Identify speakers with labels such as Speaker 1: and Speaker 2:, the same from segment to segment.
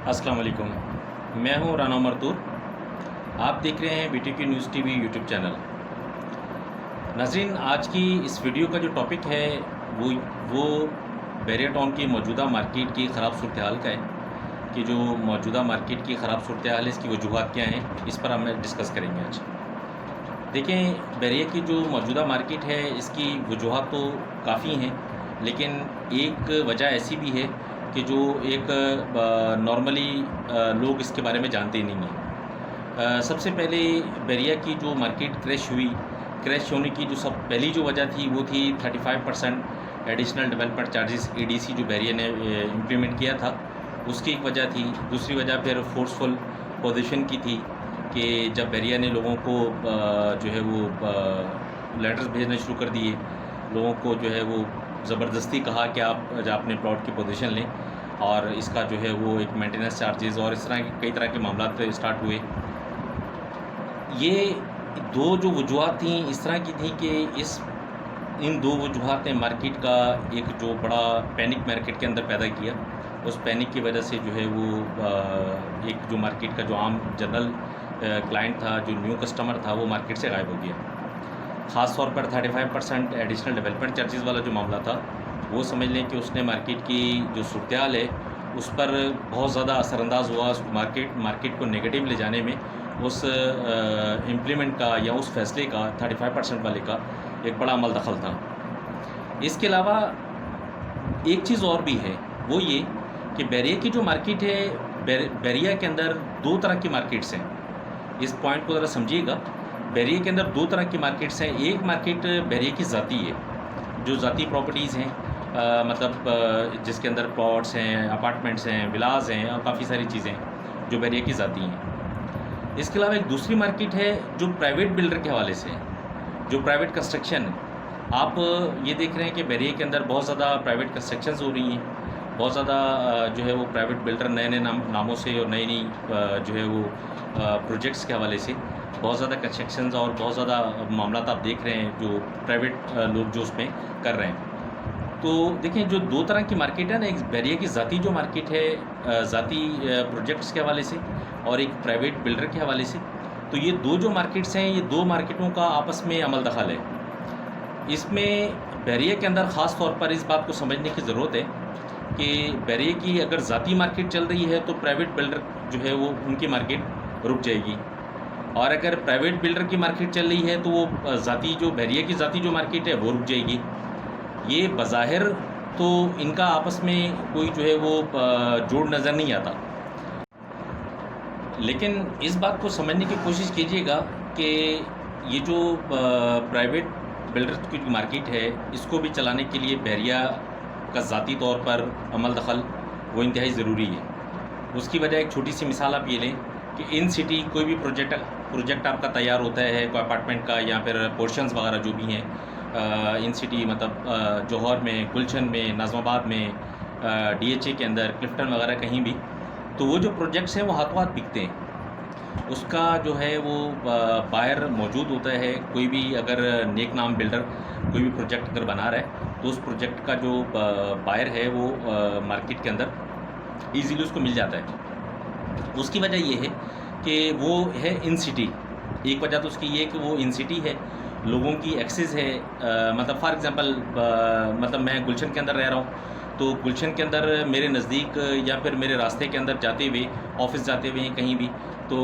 Speaker 1: अस्सलाम वालेकुम। मैं हूं राना मरतूर। आप देख रहे हैं BTP news TV YouTube channel. नाज़रीन, आज की इस वीडियो का जो टॉपिक है वो बैरिया टाउन की मौजूदा मार्केट की ख़राब सूरत हाल का है कि जो मौजूदा मार्केट की ख़राब सूरत हाल है, इसकी वजूहात क्या हैं, इस पर हम डिस्कस करेंगे आज। देखें, बैरिया की जो मौजूदा मार्केट है, इसकी वजूहात तो काफ़ी हैं, लेकिन एक वजह ऐसी भी है कि जो एक नॉर्मली लोग इसके बारे में जानते ही नहीं हैं। सबसे पहले बैरिया की जो मार्केट क्रैश होने की जो सब पहली जो वजह थी वो थी 35% एडिशनल डेवलपमेंट चार्जेस एडीसी जो बैरिया ने इम्प्लीमेंट किया था, उसकी एक वजह थी। दूसरी वजह फिर फोर्सफुल पोजीशन की थी कि जब बैरिया ने लोगों को जो है वो लेटर्स भेजने शुरू कर दिए, लोगों को जो है वो ज़बरदस्ती कहा कि आप अपने प्लॉट की पोजीशन लें, और इसका जो है वो एक मेंटेनेंस चार्जेस और इस तरह के कई तरह के मामला स्टार्ट हुए। ये दो जो वजूहत थी इस तरह की थी कि इन दो वजूहत ने मार्केट का एक जो बड़ा पैनिक मार्केट के अंदर पैदा किया। उस पैनिक की वजह से जो है वो एक जो मार्केट का जो आम जनरल क्लाइंट था, जो न्यू कस्टमर था, वो मार्केट से गायब हो गया। ख़ास तौर पर 35% एडिशनल डेवलपमेंट चार्जेस वाला जो मामला था, वो समझ लें कि उसने मार्केट की जो सूरत हाल है उस पर बहुत ज़्यादा असरअंदाज़ हुआ। उस मार्केट को नेगेटिव ले जाने में उस इम्प्लीमेंट का या उस फैसले का 35% वाले का एक बड़ा अमल दखल था। इसके अलावा एक चीज़ और भी है, वो ये कि बैरिया की जो मार्केट है, बैरिया के अंदर दो तरह की मार्केट्स हैं। इस पॉइंट को ज़रा समझिएगा। बैरिया के अंदर दो तरह की मार्केट्स हैं। एक मार्केट बैरिया की ज़ाती है, जो ज़ाती प्रॉपर्टीज़ हैं, जिसके अंदर प्लॉट्स हैं, अपार्टमेंट्स हैं, विलाज हैं और काफ़ी सारी चीज़ें जो बैरिया की ज़ाती हैं। इसके अलावा एक दूसरी मार्केट है जो प्राइवेट बिल्डर के हवाले से है, जो प्राइवेट कंस्ट्रक्शन है। आप ये देख रहे हैं कि बैरिया के अंदर बहुत ज़्यादा प्राइवेट कंस्ट्रक्शंस हो रही हैं। बहुत ज़्यादा जो है वो प्राइवेट बिल्डर नए नामों से और नई जो है वो प्रोजेक्ट्स के हवाले से बहुत ज़्यादा कंस्ट्रक्शंस और बहुत ज़्यादा मामला आप देख रहे हैं जो प्राइवेट लोग जो उसमें कर रहे हैं। तो देखें, जो दो तरह की मार्केट है ना, एक बैरिया की ज़ाती जो मार्केट है ज़ाती प्रोजेक्ट्स के हवाले से, और एक प्राइवेट बिल्डर के हवाले से। तो ये दो जो मार्केट्स हैं, ये दो मार्केटों का आपस में अमल दखल है। इसमें बैरिया के अंदर ख़ास तौर पर इस बात को समझने की ज़रूरत है कि बैरिया की अगर ज़ाती मार्केट चल रही है तो प्राइवेट बिल्डर जो है वो उनकी मार्केट रुक जाएगी, और अगर प्राइवेट बिल्डर की मार्केट चल रही है तो वो ज़ाती जो बैरिया की ज़ाती जो मार्केट है वो रुक जाएगी। ये बज़ाहिर तो इनका आपस में कोई जो है वो जोड़ नज़र नहीं आता, लेकिन इस बात को समझने की कोशिश कीजिएगा कि ये जो प्राइवेट बिल्डर की जो मार्केट है, इसको भी चलाने के लिए बैरिया का ज़ाती तौर पर अमल दखल वो इंतहाई ज़रूरी है। उसकी वजह एक छोटी सी मिसाल आप ये लें कि इन सिटी कोई भी प्रोजेक्ट आपका तैयार होता है, कोई अपार्टमेंट का या फिर पोर्शंस वगैरह जो भी हैं, इन सिटी मतलब जौहर में, गुलशन में, नाज़िमाबाद में, डीएचए के अंदर, क्लिफ्टन वगैरह कहीं भी, तो वो जो प्रोजेक्ट्स हैं वो हाथों हाथ बिकते हैं। उसका जो है वो बायर मौजूद होता है। कोई भी अगर नेक नाम बिल्डर कोई भी प्रोजेक्ट अगर बना रहा है तो उस प्रोजेक्ट का जो बायर है वो मार्केट के अंदर ईज़िली उसको मिल जाता है। उसकी वजह ये है कि वो है इन सिटी। एक वजह तो उसकी ये है कि वो इन सिटी है, लोगों की एक्सेस है। मतलब फॉर एग्ज़ाम्पल मतलब मैं गुलशन के अंदर रह रहा हूँ, तो गुलशन के अंदर मेरे नज़दीक या फिर मेरे रास्ते के अंदर जाते हुए, ऑफिस जाते हुए कहीं भी, तो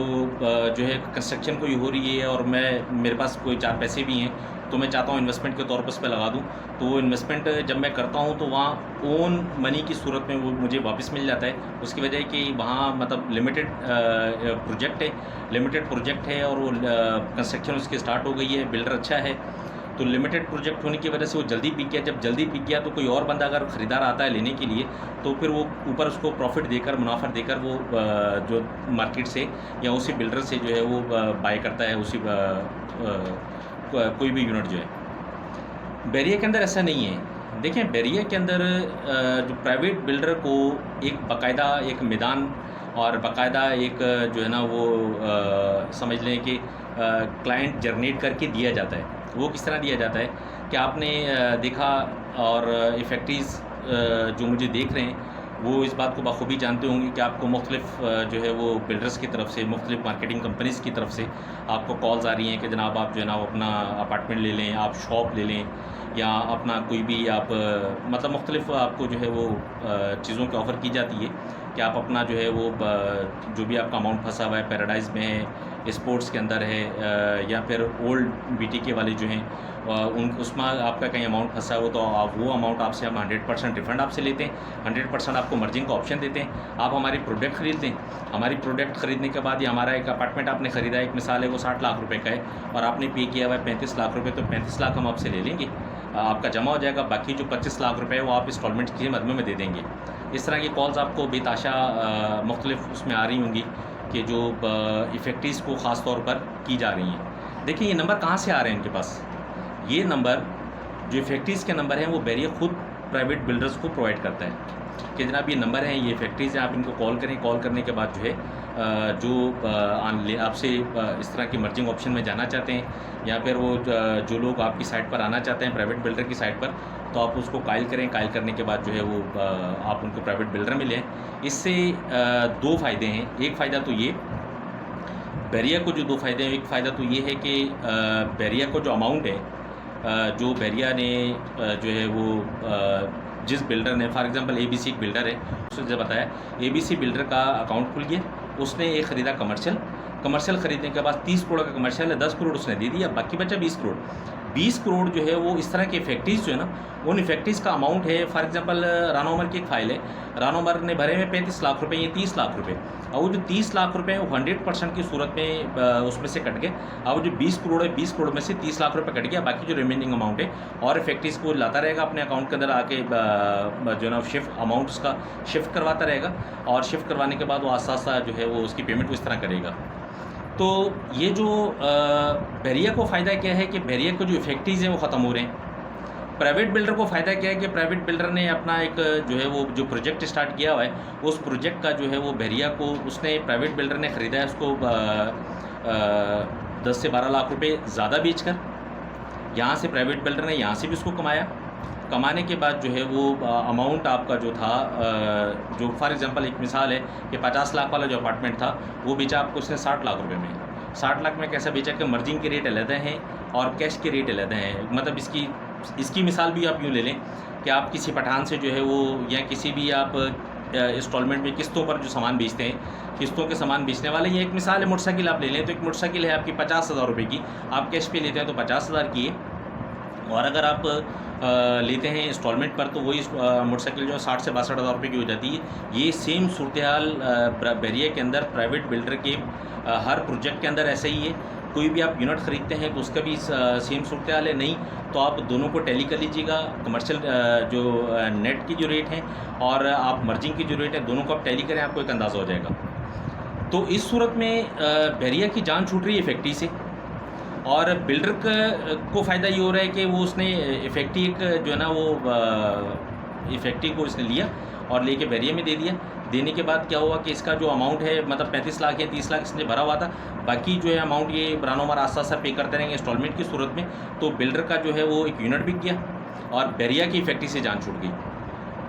Speaker 1: जो है कंस्ट्रक्शन कोई हो रही है और मेरे पास कोई चार पैसे भी हैं, तो मैं चाहता हूँ इन्वेस्टमेंट के तौर पर उस पर लगा दूँ। तो वो इन्वेस्टमेंट जब मैं करता हूँ तो वहाँ ओन मनी की सूरत में वो मुझे वापस मिल जाता है। उसकी वजह है कि वहाँ मतलब लिमिटेड प्रोजेक्ट है और वो कंस्ट्रक्शन उसकी स्टार्ट हो गई है, बिल्डर अच्छा है, तो लिमिटेड प्रोजेक्ट होने की वजह से वो जल्दी बिक गया। जब जल्दी बिक गया तो कोई और बंदा अगर ख़रीदार आता है लेने के लिए, तो फिर वो ऊपर उसको प्रॉफिट देकर, मुनाफा देकर वो जो मार्केट से या उसी बिल्डर से जो है वो बाय करता है उसी कोई भी यूनिट जो है। बैरिया के अंदर ऐसा नहीं है। देखें, बैरिया के अंदर जो प्राइवेट बिल्डर को एक बाकायदा एक मैदान और बाकायदा एक जो है ना वो समझ लें कि क्लाइंट जनरेट करके दिया जाता है। वो किस तरह दिया जाता है कि आपने देखा, और फैक्ट्रीज़ जो मुझे देख रहे हैं वो इस बात को बखूबी जानते होंगे कि आपको मुख्तलिफ जो है वो बिल्डर्स की तरफ से, मुख्तलिफ मार्केटिंग कंपनीज़ की तरफ से आपको कॉल्स आ रही हैं कि जनाब आप जो है ना अपना अपार्टमेंट ले लें, आप शॉप ले लें, या अपना कोई भी आप मतलब मुख्तलिफ आपको जो है वो चीज़ों की ऑफ़र की जाती है कि आप अपना जो है वो जो भी आपका अमाउंट फंसा हुआ है पैराडाइज़ में है, स्पोर्ट्स के अंदर है, या फिर ओल्ड बीटीके वाले जो हैं उन उसमें आपका कहीं अमाउंट फंसा हो तो आप वो अमाउंट आपसे हम 100% रिफ़ंड आपसे लेते हैं, 100% आपको मर्जिंग का ऑप्शन देते हैं। आप हमारी प्रोडक्ट ख़रीद लें, हमारी प्रोडक्ट ख़रीदने के बाद ये हमारा एक अपार्टमेंट आपने ख़रीदा है, एक मिसाल है वो 60 लाख रुपए का है और आपने पे किया हुआ है 35 लाख रुपए, तो 35 लाख हम आपसे ले लेंगे, आपका जमा हो जाएगा, बाकी जो 25 लाख रुपए है वो आप इंस्टॉलमेंट के मदद में दे देंगे। इस तरह की कॉल्स आपको बेताशा मुख्तलिफ उसमें आ रही होंगी कि जो इफ़ेक्टिव्स को ख़ास तौर पर की जा रही हैं। देखिए ये नंबर कहाँ से आ रहे हैं इनके पास, ये नंबर जो इफ़ेक्टिव्स के नंबर हैं वो बैरिया खुद प्राइवेट बिल्डर्स को प्रोवाइड करता है कि जनाब ये नंबर हैं, ये इफ़ेक्टिव्स हैं, आप इनको कॉल करें, कॉल करने के बाद जो है आपसे इस तरह की मर्जिंग ऑप्शन में जाना चाहते हैं या फिर वो जो लोग आपकी साइट पर आना चाहते हैं प्राइवेट बिल्डर की साइट पर, तो आप उसको कायल करें, कायल करने के बाद जो है वो आप उनको प्राइवेट बिल्डर में लें। इससे दो फ़ायदे हैं, एक फ़ायदा तो ये बैरिया को जो दो फ़ायदे हैं, एक फ़ायदा तो ये है कि बैरिया को जो अमाउंट है जो बैरिया ने जो है वो जिस बिल्डर ने फॉर एग्जांपल एबीसी एक बिल्डर है, उसने जब बताया एबीसी बिल्डर का अकाउंट खुल गया, उसने एक ख़रीदा कमर्शियल ख़रीदने के बाद 30 करोड़ का कमर्शियल है, 10 करोड़ उसने दे दिया, बाकी बचा 20 करोड़। 20 करोड़ जो है वो इस तरह के इफेक्टिव्स जो है ना, उन इफेक्टिव्स का अमाउंट है। फॉर एग्जांपल राना उमर की एक फ़ाइल है, राना उमर ने भरे में 35 लाख रुपए, ये 30 लाख रुपए, और वो जो 30 लाख रुपए हैं वो 100% की सूरत में उसमें से कट गए। अब जो 20 करोड़ है, 20 करोड़ में से 30 लाख रुपए कट गया, बाकी जो रिमेनिंग अमाउंट है और इफेक्टिव्स को लाता रहेगा अपने अकाउंट के अंदर आके जो है ना शिफ्ट अमाउंट उसका शिफ्ट करवाता रहेगा, और शिफ्ट करवाने के बाद वो आस्ता आस्ता जो है वो उसकी पेमेंट इस तरह करेगा। तो ये जो बैरिया को फ़ायदा क्या है कि बैरिया को जो इफेक्टिव्स हैं वो ख़त्म हो रहे हैं। प्राइवेट बिल्डर को फ़ायदा क्या है कि प्राइवेट बिल्डर ने अपना एक जो है वो जो प्रोजेक्ट स्टार्ट किया हुआ है, उस प्रोजेक्ट का जो है वो बैरिया को उसने प्राइवेट बिल्डर ने ख़रीदा है उसको 10 से 12 लाख रुपए ज़्यादा बेचकर, यहाँ से प्राइवेट बिल्डर ने यहाँ से भी उसको कमाने के बाद जो है वो अमाउंट आपका जो था जो फॉर एग्जांपल एक मिसाल है कि 50 लाख वाला जो अपार्टमेंट था वो बेचा आपको उसने 60 लाख रुपए में। 60 लाख में कैसा बेचा कि मर्जिंग के रेट अलग हैं और कैश के रेट अलग हैं। मतलब इसकी मिसाल भी आप यूँ ले लें कि आप किसी पठान से जो है वो या किसी भी आप इंस्टॉलमेंट में किस्तों पर जो सामान बेचते हैं, किस्तों के सामान बेचने वाले, ये एक मिसाल है मोटरसाइकिल आप ले लें तो एक मोटरसाइकिल है आपकी 50,000 रुपये की, आप कैश पे लेते हैं तो 50,000 की है, और अगर आप लेते हैं इंस्टॉलमेंट पर तो वही मोटरसाइकिल जो 60 से 62,000 रुपये की हो जाती है। ये सेम सूरत हाल बैरिया के अंदर प्राइवेट बिल्डर के हर प्रोजेक्ट के अंदर ऐसा ही है। कोई भी आप यूनिट ख़रीदते हैं तो उसका भी सेम सूरत हाल है, नहीं तो आप दोनों को टैली कर लीजिएगा, कमर्शियल जो नेट की जो रेट है और आप मर्जिंग की जो रेट है, दोनों को आप टैली करें, आपको एक अंदाज़ा हो जाएगा। तो इस सूरत में बैरिया की जान छूट रही है इफेक्टिव से, और बिल्डर को फ़ायदा ये हो रहा है कि वो उसने इफेक्टिव जो है ना वो इफेक्टिव को इसने लिया और लेके बैरिया में दे दिया। देने के बाद क्या हुआ कि इसका जो अमाउंट है मतलब 35 लाख या 30 लाख इसने भरा हुआ था, बाकी जो है अमाउंट ये राना उमर आस्ता आस्ता पे करते रहेंगे इंस्टॉलमेंट की सूरत में। तो बिल्डर का जो है वो एक यूनिट बिक गया और बैरिया की इफेक्टिव से जान छूट गई।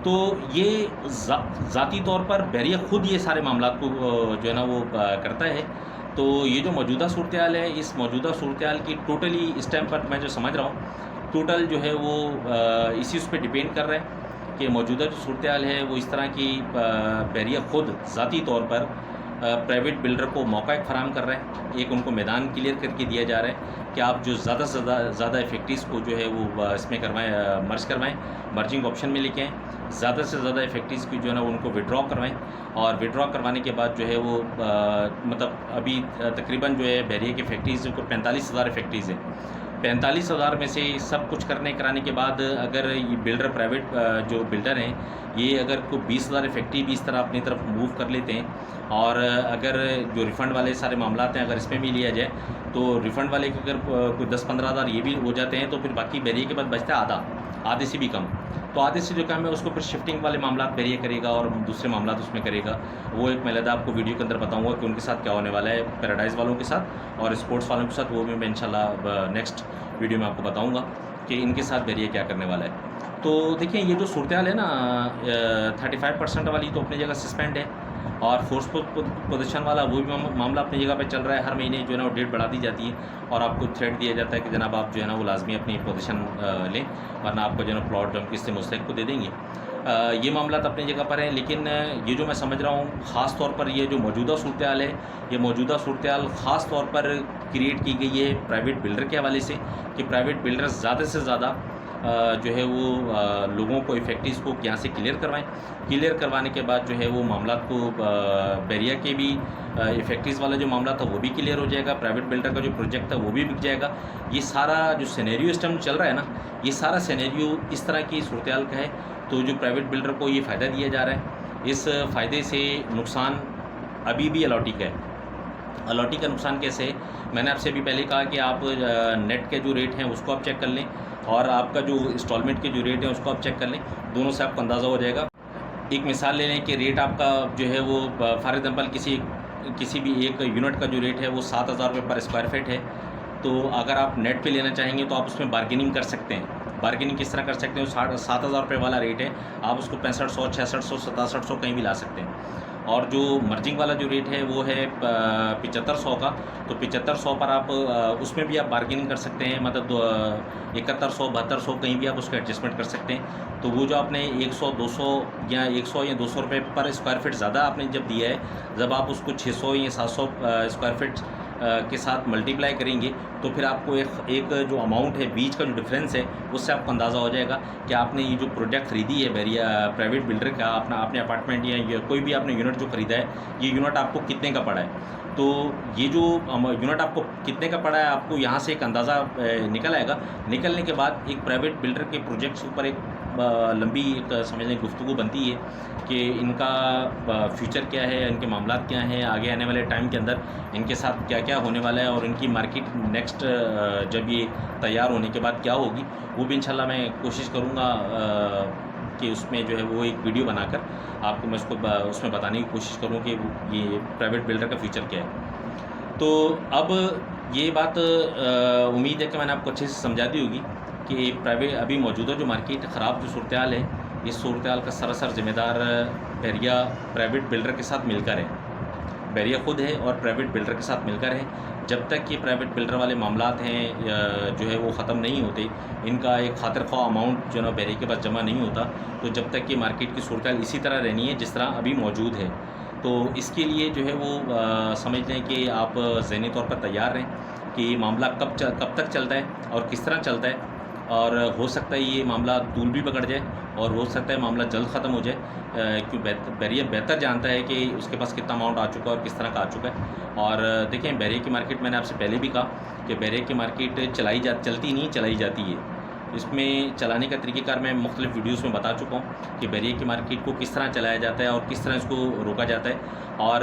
Speaker 1: तो ये ज़ाती तौर पर बैरिया खुद ये सारे मामला को जो है ना वो करता है। तो ये जो मौजूदा सूरत हाल है, इस मौजूदा सूरत हाल की टोटली इस टाइम पर मैं जो समझ रहा हूँ टोटल जो है वो इसी उस पर डिपेंड कर रहा है कि मौजूदा जो सूरत हाल है वो इस तरह की बैरिया खुद ज़ाती तौर पर प्राइवेट बिल्डर को मौका एक फ़राहम कर रहा है, एक उनको मैदान क्लियर करके दिया जा रहा है कि आप जो ज़्यादा से ज़्यादा इफेक्टिव्स को जो है वो इसमें करवाएं, मर्ज करवाएं, मर्जिंग ऑप्शन में लेके आएँ, ज़्यादा से ज़्यादा इफेक्टिव्स की जो है ना उनको विड्रॉ करवाएं, और विड्रॉ करवाने के बाद जो है वो मतलब अभी तकरीबन जो है बैरिया के इफेक्टिव्स को 45,000 इफेक्टिव्स हैं। 45,000 में से सब कुछ कराने के बाद अगर ये बिल्डर प्राइवेट जो बिल्डर हैं ये अगर कोई 20,000 इफेक्टिव इस तरह अपनी तरफ मूव कर लेते हैं, और अगर जो रिफ़ंड वाले सारे मामला हैं अगर इसमें भी लिया जाए तो रिफ़ंड वाले के अगर कोई 10-15 हज़ार ये भी हो जाते हैं तो फिर बाकी बैरिया के बाद बचता है आधे से भी कम। तो आधे से जो कम है उसको फिर शिफ्टिंग वाले मामला बैरिया करेगा और दूसरे मामला उसमें करेगा। वो एक मैं लदा आपको वीडियो के अंदर बताऊंगा कि उनके साथ क्या होने वाला है, पैराडाइज़ वालों के साथ और स्पोर्ट्स वालों के साथ, वो भी मैं इंशाल्लाह नेक्स्ट वीडियो में आपको बताऊंगा कि इनके साथ बैरिया क्या करने वाला है। तो देखिए ये जो सूरत हाल है ना 35% वाली तो अपनी जगह सस्पेंड है, और फोर्सफुल पोजीशन वाला वो भी मामला अपनी जगह पे चल रहा है। हर महीने जो है ना वो डेट बढ़ा दी जाती है और आपको थ्रेट दिया जाता है कि जनाब आप जो है ना वो लाजमी अपनी पोजीशन लें, वरना आपको जो है ना प्लॉट हम किससे मुस्तहिक को दे देंगे। ये मामला तो अपनी जगह पर है, लेकिन ये जो मैं समझ रहा हूँ ख़ास तौर पर ये जो मौजूदा सूरत हाल है, ये मौजूदा सूरत हाल ख़ास तौर पर क्रिएट की गई है प्राइवेट बिल्डर के हवाले से, कि प्राइवेट बिल्डर ज़्यादा से ज़्यादा जो है वो लोगों को इफेक्टिव्स को यहाँ से क्लियर करवाएं। क्लियर करवाने के बाद जो है वो मामला को बैरिया के भी इफेक्टिव्स वाला जो मामला था वो भी क्लियर हो जाएगा, प्राइवेट बिल्डर का जो प्रोजेक्ट था वो भी बिक जाएगा। ये सारा जो सिनेरियो इस टाइम चल रहा है ना, ये सारा सिनेरियो इस तरह की सूरत हाल का है। तो जो प्राइवेट बिल्डर को ये फ़ायदा दिया जा रहा है, इस फ़ायदे से नुकसान अभी भी अलॉटी का है। अलॉटी का नुकसान कैसे है, मैंने आपसे अभी पहले कहा कि आप नेट के जो रेट हैं उसको आप चेक कर लें, और आपका जो इंस्टॉलमेंट के जो रेट है उसको आप चेक कर लें, दोनों से आपको अंदाज़ा हो जाएगा। एक मिसाल ले लें कि रेट आपका जो है वो फॉर एग्ज़ाम्पल किसी भी एक यूनिट का जो रेट है वो 7,000 रुपये पर स्क्वायर फीट है। तो अगर आप नेट पे लेना चाहेंगे तो आप उसमें बार्गेनिंग कर सकते हैं। बार्गेनिंग किस तरह कर सकते हैं, 7,000 रुपये वाला रेट है, आप उसको 6500, 6600, 6700 कहीं भी ला सकते हैं। और जो मर्जिंग वाला जो रेट है वो है 7500 का, तो 7500 पर आप उसमें भी आप बार्गेनिंग कर सकते हैं, मतलब 7100, 7200 कहीं भी आप उसका एडजस्टमेंट कर सकते हैं। तो वो जो आपने 100, 200 या 100 या 200 रुपये पर स्क्वायर फीट ज़्यादा आपने जब दिया है, जब आप उसको 600 या 700 स्क्वायर फीट के साथ मल्टीप्लाई करेंगे तो फिर आपको एक जो अमाउंट है, बीच का जो डिफरेंस है, उससे आपको अंदाज़ा हो जाएगा कि आपने ये जो प्रोडक्ट ख़रीदी है बैरिया प्राइवेट बिल्डर का, अपने अपार्टमेंट या कोई भी आपने यूनिट जो ख़रीदा है, ये यूनिट आपको कितने का पड़ा है। तो ये जो यूनिट आपको कितने का पड़ा है, आपको यहाँ से एक अंदाज़ा निकल आएगा। निकलने के बाद एक प्राइवेट बिल्डर के प्रोजेक्ट के ऊपर एक लंबी एक समझ लें गुफ्तगू बनती है कि इनका फ्यूचर क्या है, इनके मामलात क्या हैं, आगे आने वाले टाइम के अंदर इनके साथ क्या क्या होने वाला है, और इनकी मार्केट नेक्स्ट जब ये तैयार होने के बाद क्या होगी, वो भी इंशाल्लाह मैं कोशिश करूँगा कि उसमें जो है वो एक वीडियो बनाकर आपको मैं उसमें बताने की कोशिश करूँ कि ये प्राइवेट बिल्डर का फ्यूचर क्या है। तो अब ये बात उम्मीद है कि मैंने आपको अच्छे से समझा दी होगी कि प्राइवेट अभी मौजूदा जो मार्केट ख़राब जो सूरत हाल है, इस सूरत हाल का सरासर ज़िम्मेदार बैरिया प्राइवेट बिल्डर के साथ मिलकर है। बैरिया खुद है और प्राइवेट बिल्डर के साथ मिलकर है। जब तक ये प्राइवेट बिल्डर वाले मामलात हैं जो है वो ख़त्म नहीं होते, इनका एक खातिर ख्वाह अमाउंट जो है ना बैरिया के पास जमा नहीं होता, तो जब तक ये मार्केट की सूरत हाल इसी तरह रहनी है जिस तरह अभी मौजूद है। तो इसके लिए जो है वो समझ लें कि आप ज़हनी तौर पर तैयार रहें कि मामला कब तक चलता है और किस तरह चलता है, और हो सकता है ये मामला तूल भी पकड़ जाए और हो सकता है मामला जल्द ख़त्म हो जाए, क्यों बैरिया बेहतर जानता है कि उसके पास कितना अमाउंट आ चुका है और किस तरह का आ चुका है। और देखें बैरिया की मार्केट, मैंने आपसे पहले भी कहा कि बैरिया की मार्केट चलती नहीं, चलाई जाती है। इसमें चलाने का तरीक़ेकार मैं मुख्तलिफ़ वीडियोज़ में बता चुका हूँ कि बैरिया की मार्केट को किस तरह चलाया जाता है और किस तरह इसको रोका जाता है, और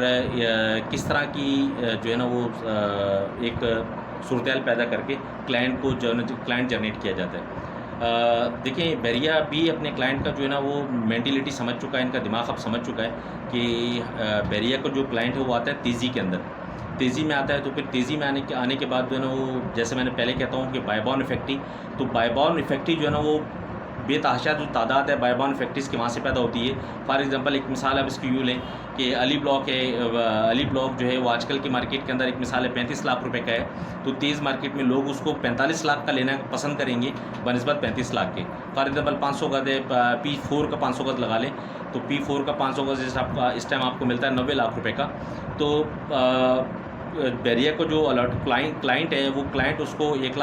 Speaker 1: किस तरह की जो है ना वो एक सूरत हाल पैदा करके क्लाइंट जनरेट किया जाता है। देखें बैरिया भी अपने क्लाइंट का जो है ना वो मेंटिलिटी समझ चुका है, इनका दिमाग अब समझ चुका है कि बैरिया का जो क्लाइंट है वो आता है तेज़ी के अंदर, तेज़ी में आता है। तो फिर तेज़ी में आने के बाद जो है ना वो, जैसे मैंने पहले कहता हूँ कि बायबॉर्न इफेक्टिव, तो बायबॉर्न इफेक्टिव जो है ना वो बेतहाशा जो तादाद है बायबॉर्न फैक्ट्रीज की वहाँ से पैदा होती है। फॉर एग्जांपल एक मिसाल अब इसकी यूँ लें कि अली ब्लॉक है, अली ब्लॉक जो है वो आजकल की मार्केट के अंदर एक मिसाल है 35 लाख रुपए का है, तो तेज़ मार्केट में लोग उसको 45 लाख का लेना पसंद करेंगे बनस्बत 35 लाख के। फॉर एग्जांपल 500 गज है, P4 का 500 गज लगा लें, तो P4 का 500 गज इस टाइम आपको मिलता है 90 लाख रुपये का। तो बैरिया को जो अलर्ट क्लाइंट है, वो क्लाइंट उसको 1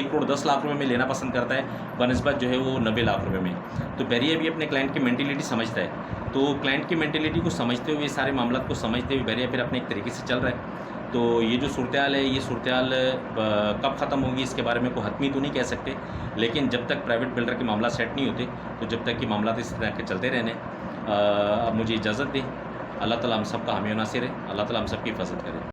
Speaker 1: करोड़ 10 लाख रुपए में लेना पसंद करता है बनस्बत जो है वो 90 लाख रुपए में। तो बैरिया भी अपने क्लाइंट की मेंटिलिटी समझता है, तो क्लाइंट की मेंटिलिटी को समझते हुए, सारे मामला को समझते हुए बैरिया फिर अपने एक तरीके से चल रहा है। तो ये जो सूरत हाल है, ये सूरत हाल कब ख़त्म होगी इसके बारे में कोई हतमी तो नहीं कह सकते, लेकिन जब तक प्राइवेट बिल्डर के मामला सेट नहीं होते, तो जब तक कि मामला इस तरह के चलते रहने। अब मुझे इजाज़त दें। अल्लाह ताला हम सब का हामी नासिर है, अल्लाह ताला हम सब की हिफाजत करे।